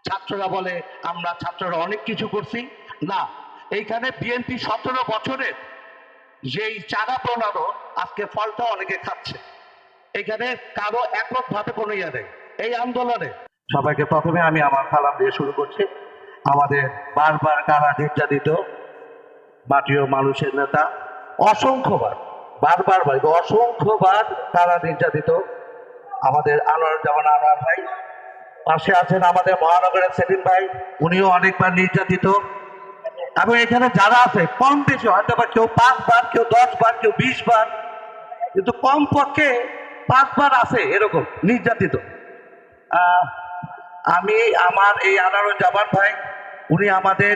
ছাত্ররা বলে আমরা ছাত্ররা অনেক কিছু করছি। না, এইখানে বিএনপি 17 বছরের যেই চাঁদা প্রণালী আজকে ফলটা অনেকে খাচ্ছে। এখানে কারো এককভাবে কোনো ইয়ে নেই এই আন্দোলনে। সবাইকে প্রথমে আমি আমার সালাম দিয়ে শুরু করছি। আমাদের বারবার কারা নির্যাতিত মাটিও মানুষের নেতা, অসংখ্যবার, বারবার বলবো অসংখ্যবার তারা নির্যাতিত আমাদের আনোয়ারুজ্জামান আনোয়ার ভাই। পাশে আছেন আমাদের মহানগরের সেলিম ভাই, উনিও অনেকবার নির্যাতিত। এবং এখানে যারা আছে কম বেশি হয়তো বা কেউ 5 বার, কেউ 10 বার, কেউ 20 বার, কিন্তু কমপক্ষে 5 বার আছে এরকম নির্যাতিত। আমি আমার এই আনোয়ারুজ্জামান ভাই, উনি আমাদের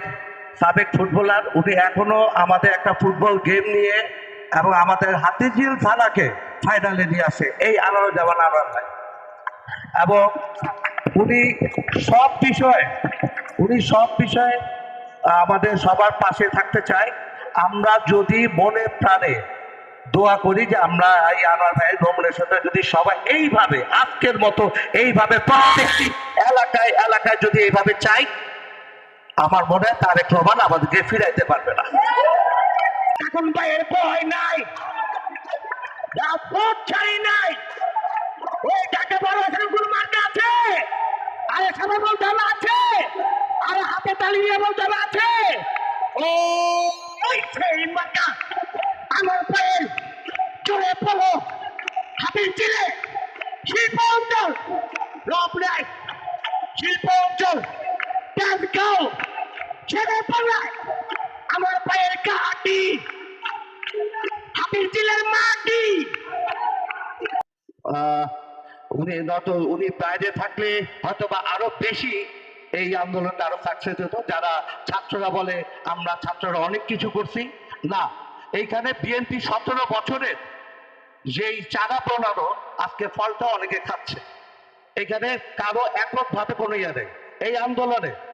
সাবেক ফুটবলার, উনি এখনো আমাদের একটা ফুটবল গেম নিয়ে এবং আমাদের হাতিঝিল থানাকে ফাইনালে নিয়ে আসে এই আনোয়ারুজ্জামান আনোয়ার ভাই। এবং উনি সব বিষয়ে আমাদের সবার পাশে থাকতে চায়। আমরা যদি মনে প্রাণে দোয়া করি যে আমরা এই আনোয়ার ভাইয়ের নমিনেশনটা যদি সবাই এইভাবে আজকের মতো এইভাবে প্রত্যেকটি এলাকায় এলাকায় যদি এইভাবে চাই, আমার মনে হয় তারেক রহমান আমাদেরকে ফিরাইতে পারবে না। এখন ভাইয়ের ভয় নাই, রাজপথ ছাড়ি নাই, ওই ঢাকা বড় গুরু মার্কা আছে, আরে সবাই বলতে হবে আছে, আরে হাতে তালি দিয়ে বলতে হবে আছে। ওই সেই মার্কা আমার পায়ের জোরে পড়ো হাতির চিলে শিল্প অঞ্চল, রবরাই শিল্প অঞ্চল, গাও ছেড়ে পাল্লায় আমার পায়ের কাটি হাতির চিলের মাটি। উনি বাইরে থাকলে হয়তো বা আরো বেশি এই আন্দোলনটা আরো সাকসেস হতো। যারা ছাত্ররা বলে আমরা ছাত্ররা অনেক কিছু করছি। না, এইখানে বিএনপি 17 বছরের যেই চাঁদা প্রণালী আজকে ফলটা অনেকে খাচ্ছে। এখানে কারো এককভাবে কোনো ইয়ে নেই এই আন্দোলনে।